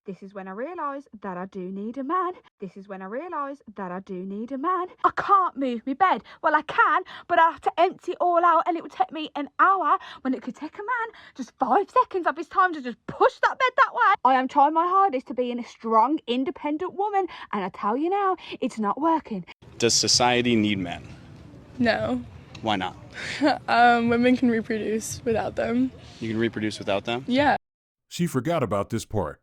This is when I realise that I do need a man. This is when I realise that I do need a man. I can't move my bed. Well, I can, but I have to empty it all out and it would take me an hour when it could take a man just 5 seconds of his time to just push that bed that way. I am trying my hardest to be a strong, independent woman, and I tell you now, it's not working. Does society need men? No. Why not? Women can reproduce without them. You can reproduce without them? Yeah. She forgot about this part.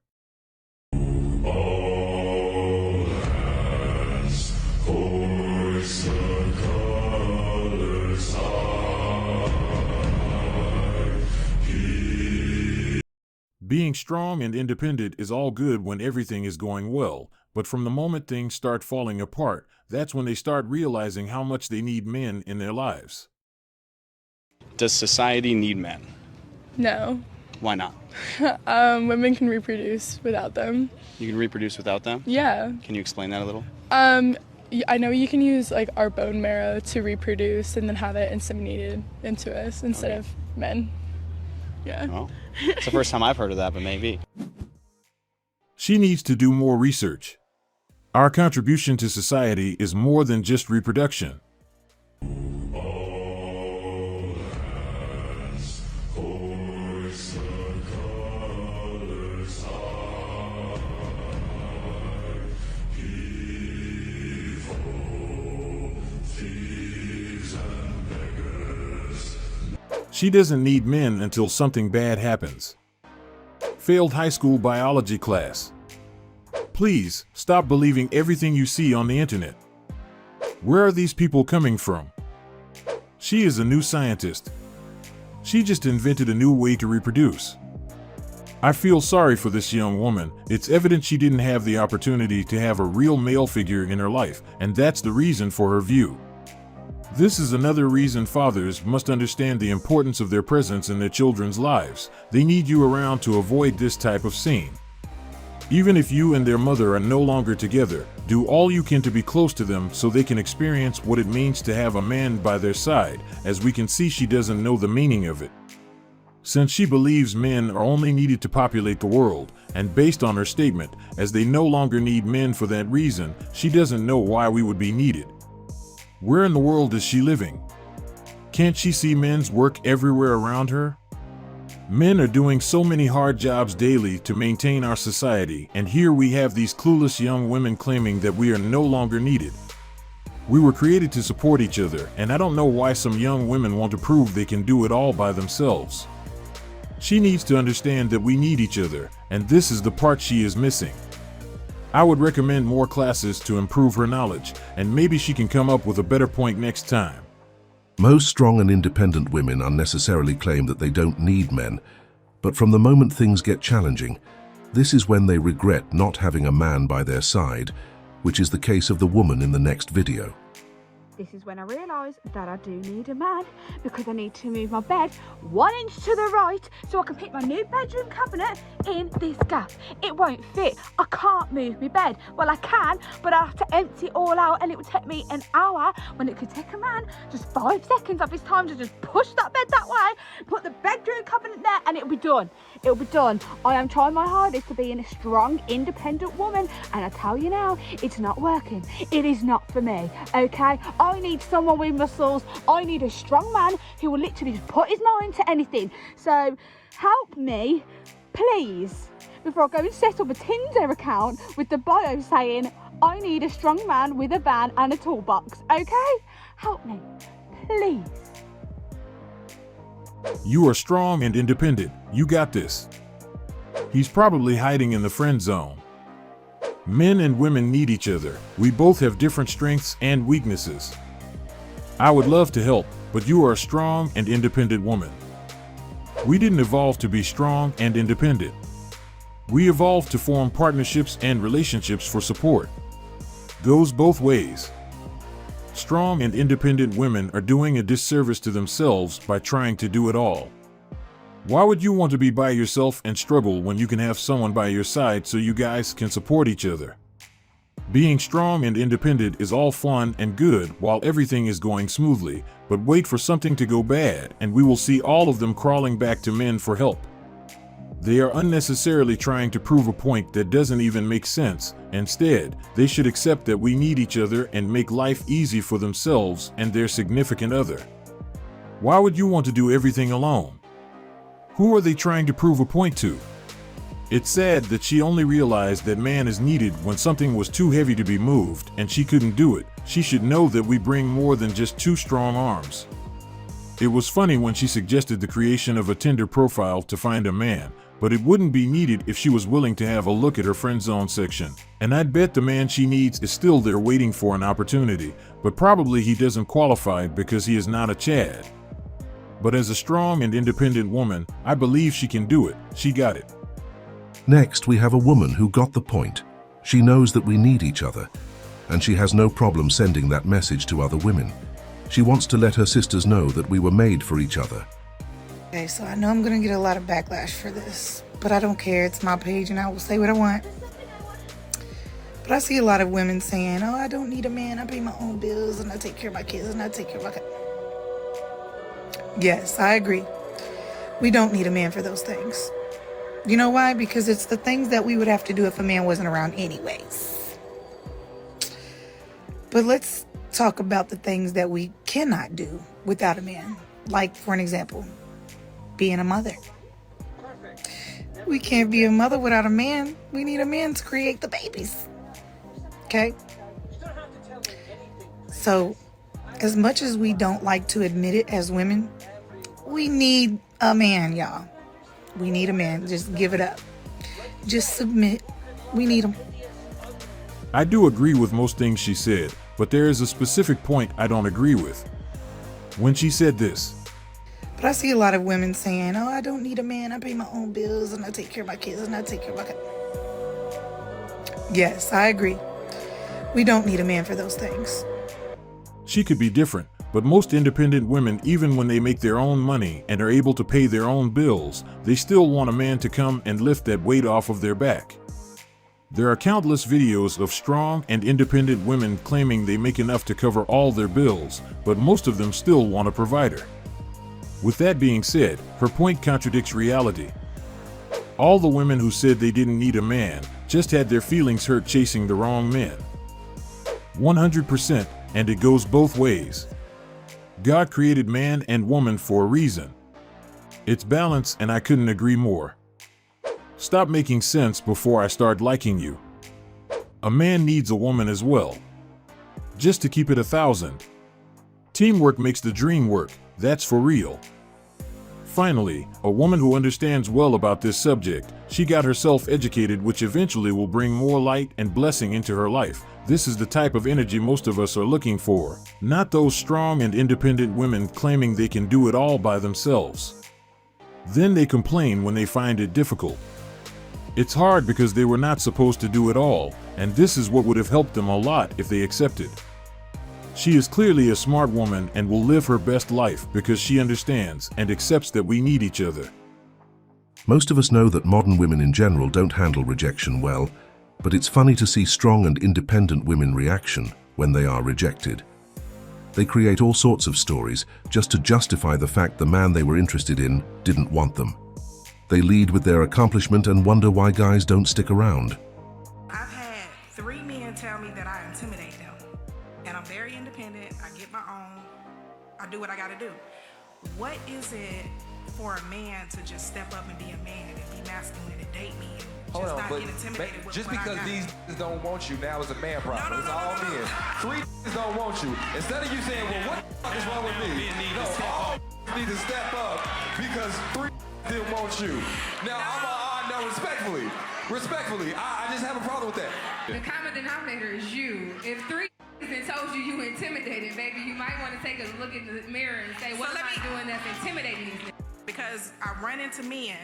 Being strong and independent is all good when everything is going well, but from the moment things start falling apart, that's when they start realizing how much they need men in their lives. Does society need men? No. Why not? Women can reproduce without them. You can reproduce without them? Yeah. Can you explain that a little? I know you can use like our bone marrow to reproduce and then have it inseminated into us instead of men. Yeah. Well, it's the first time I've heard of that, but maybe. She needs to do more research. Our contribution to society is more than just reproduction. She doesn't need men until something bad happens. Failed high school biology class. Please, stop believing everything you see on the internet. Where are these people coming from? She is a new scientist. She just invented a new way to reproduce. I feel sorry for this young woman. It's evident she didn't have the opportunity to have a real male figure in her life, and that's the reason for her view. This is another reason fathers must understand the importance of their presence in their children's lives. They need you around to avoid this type of scene. Even if you and their mother are no longer together, do all you can to be close to them so they can experience what it means to have a man by their side. As we can see, she doesn't know the meaning of it. Since she believes men are only needed to populate the world, and based on her statement, as they no longer need men for that reason, she doesn't know why we would be needed. Where in the world is she living? Can't she see men's work everywhere around her? Men are doing so many hard jobs daily to maintain our society, and here we have these clueless young women claiming that we are no longer needed. We were created to support each other, and I don't know why some young women want to prove they can do it all by themselves. She needs to understand that we need each other, and this is the part she is missing. I would recommend more classes to improve her knowledge, and maybe she can come up with a better point next time. Most strong and independent women unnecessarily claim that they don't need men, but from the moment things get challenging, this is when they regret not having a man by their side, which is the case of the woman in the next video. This is when I realise that I do need a man, because I need to move my bed 1 inch to the right so I can fit my new bedroom cabinet in this gap. It won't fit. I can't move my bed. Well, I can, but I have to empty it all out and it would take me an hour when it could take a man just 5 seconds of his time to just push that bed that way, put the bedroom cabinet there, and it'll be done. It'll be done. I am trying my hardest to be a strong, independent woman, and I tell you now, it's not working. It is not for me, okay? I need someone with muscles. I need a strong man who will literally just put his mind to anything. So help me, please, before I go and set up a Tinder account with the bio saying, I need a strong man with a van and a toolbox, okay? Help me, please. You are strong and independent. You got this. He's probably hiding in the friend zone. Men and women need each other. We both have different strengths and weaknesses. I would love to help, but you are a strong and independent woman. We didn't evolve to be strong and independent. We evolved to form partnerships and relationships for support. Goes both ways. Strong and independent women are doing a disservice to themselves by trying to do it all. Why would you want to be by yourself and struggle when you can have someone by your side so you guys can support each other? Being strong and independent is all fun and good while everything is going smoothly, but wait for something to go bad and we will see all of them crawling back to men for help. They are unnecessarily trying to prove a point that doesn't even make sense. Instead, they should accept that we need each other and make life easy for themselves and their significant other. Why would you want to do everything alone? Who are they trying to prove a point to? It's sad that she only realized that man is needed when something was too heavy to be moved and she couldn't do it. She should know that we bring more than just two strong arms. It was funny when she suggested the creation of a Tinder profile to find a man, but it wouldn't be needed if she was willing to have a look at her friend zone section. And I'd bet the man she needs is still there waiting for an opportunity, but probably he doesn't qualify because he is not a Chad. But as a strong and independent woman, I believe she can do it. She got it. Next, we have a woman who got the point. She knows that we need each other, and she has no problem sending that message to other women. She wants to let her sisters know that we were made for each other. Okay, so I know I'm gonna get a lot of backlash for this, but I don't care. It's my page and I will say what I want. But I see a lot of women saying, oh, I don't need a man. I pay my own bills and I take care of my kids and I take care of my kids. Yes, I agree. We don't need a man for those things. You know why? Because it's the things that we would have to do if a man wasn't around anyways. But let's talk about the things that we cannot do without a man. Like, for an example, being a mother. We can't be a mother without a man. We need a man to create the babies. Okay? So, as much as we don't like to admit it as women, we need a man, y'all. We need a man. Just give it up. Just submit. We need him. I do agree with most things she said, but there is a specific point I don't agree with. When she said this, but I see a lot of women saying, oh, I don't need a man. I pay my own bills and I take care of my kids and I take care of my kids. Yes, I agree. We don't need a man for those things. she could be different, but most independent women, even when they make their own money and are able to pay their own bills, they still want a man to come and lift that weight off of their back. There are countless videos of strong and independent women claiming they make enough to cover all their bills, but most of them still want a provider. With that being said, her point contradicts reality. All the women who said they didn't need a man just had their feelings hurt chasing the wrong men. 100%, and it goes both ways. God created man and woman for a reason. It's balance, and I couldn't agree more. Stop making sense before I start liking you. A man needs a woman as well. Just to keep it 1,000. Teamwork makes the dream work, that's for real. Finally, a woman who understands well about this subject, she got herself educated, which eventually will bring more light and blessing into her life. This is the type of energy most of us are looking for, not those strong and independent women claiming they can do it all by themselves. Then they complain when they find it difficult. It's hard because they were not supposed to do it all, and this is what would have helped them a lot if they accepted. She is clearly a smart woman and will live her best life because she understands and accepts that we need each other. Most of us know that modern women in general don't handle rejection well, but it's funny to see strong and independent women reaction when they are rejected. They create all sorts of stories just to justify the fact the man they were interested in didn't want them. They lead with their accomplishment and wonder why guys don't stick around. I've had 3 men tell me that I intimidate them. And I'm very independent. I get my own. I do what I gotta do. What is it for a man to just step up and be a man and be masculine and date me and Hold just on, not but get intimidated with just what because I got? these niggas don't want you now is a man problem. It's all men. 3 niggas don't want you. Instead of you saying, well, what the fuck is wrong with me? No, all need to step up because 3 didn't want you. Now, no, respectfully, I just have a problem with that. The common denominator is you. If 3 and told you intimidated, baby, you might want to take a look in the mirror and say, what am I doing that's intimidating these niggas? Because I run into men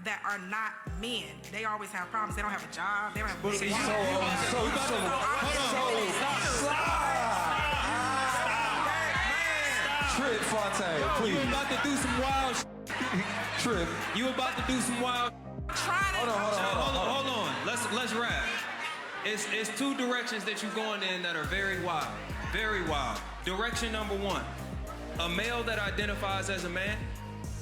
that are not men. They always have problems. They don't have a job. They don't have a Trip Fontaine, please. You about to do some wild Trip. You about to do some wild Hold on. Let's wrap. It's 2 directions that you're going in that are very wild. Very wild. Direction number 1. A male that identifies as a man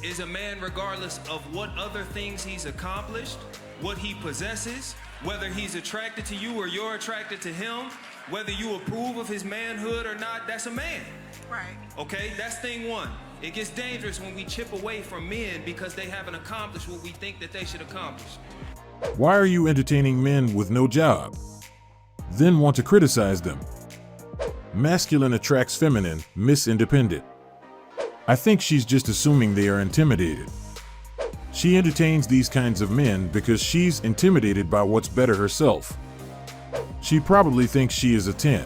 is a man regardless of what other things he's accomplished, what he possesses, whether he's attracted to you or you're attracted to him, whether you approve of his manhood or not, that's a man. Right. Okay, that's thing one. It gets dangerous when we chip away from men because they haven't accomplished what we think that they should accomplish. Why are you entertaining men with no job? Then want to criticize them. Masculine attracts feminine, Miss Independent. I think she's just assuming they are intimidated. She entertains these kinds of men because she's intimidated by what's better herself. She probably thinks she is a 10.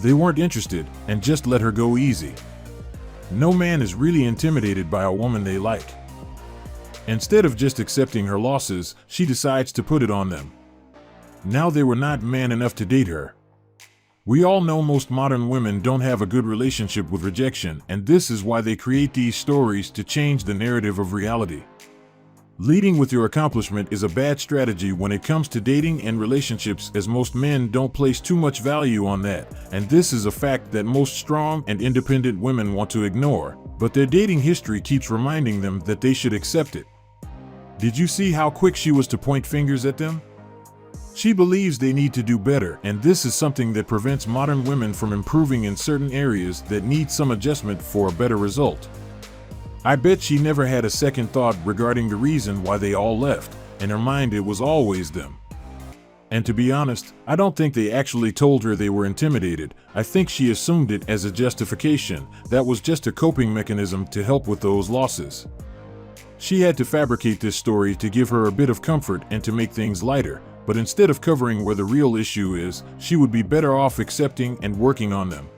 They weren't interested and just let her go easy. No man is really intimidated by a woman they like. Instead of just accepting her losses, she decides to put it on them. Now they were not man enough to date her. We all know most modern women don't have a good relationship with rejection, and this is why they create these stories to change the narrative of reality. Leading with your accomplishment is a bad strategy when it comes to dating and relationships, as most men don't place too much value on that, and this is a fact that most strong and independent women want to ignore, but their dating history keeps reminding them that they should accept it. Did you see how quick she was to point fingers at them? She believes they need to do better, and this is something that prevents modern women from improving in certain areas that need some adjustment for a better result. I bet she never had a second thought regarding the reason why they all left. In her mind, it was always them. And to be honest, I don't think they actually told her they were intimidated. I think she assumed it as a justification. That was just a coping mechanism to help with those losses. She had to fabricate this story to give her a bit of comfort and to make things lighter. But instead of covering where the real issue is, she would be better off accepting and working on them.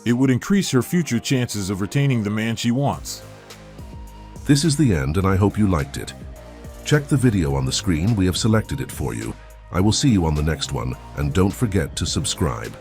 It would increase her future chances of retaining the man she wants. This is the end, and I hope you liked it. Check the video on the screen, we have selected it for you. I will see you on the next one, and don't forget to subscribe.